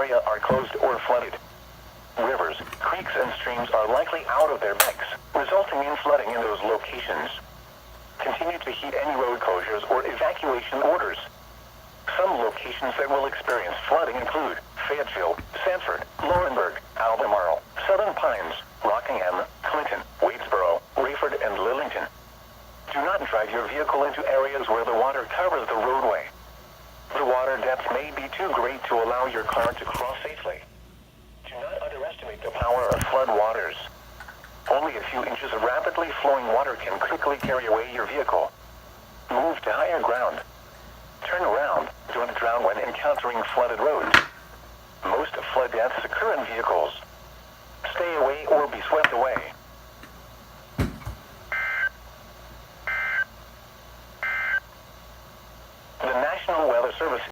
area are closed or flooded. Rivers, creeks, and streams are likely out of their banks, resulting in flooding in those locations. Continue to heed any road closures or evacuation orders. Some locations that will experience flooding include Fayetteville, Sanford, Laurinburg, Albemarle, Southern Pines, Rockingham, Clinton, Wadesboro, Rayford, and Lillington. Do not drive your vehicle into areas where the water covers the roadway. The water depth may be too great to allow your car to cross safely. Do not underestimate the power of flood waters. Only a few inches of rapidly flowing water can quickly carry away your vehicle. Move to higher ground. Turn around. Don't drown when encountering flooded roads. Most flood deaths occur in vehicles. Stay away or be swept away.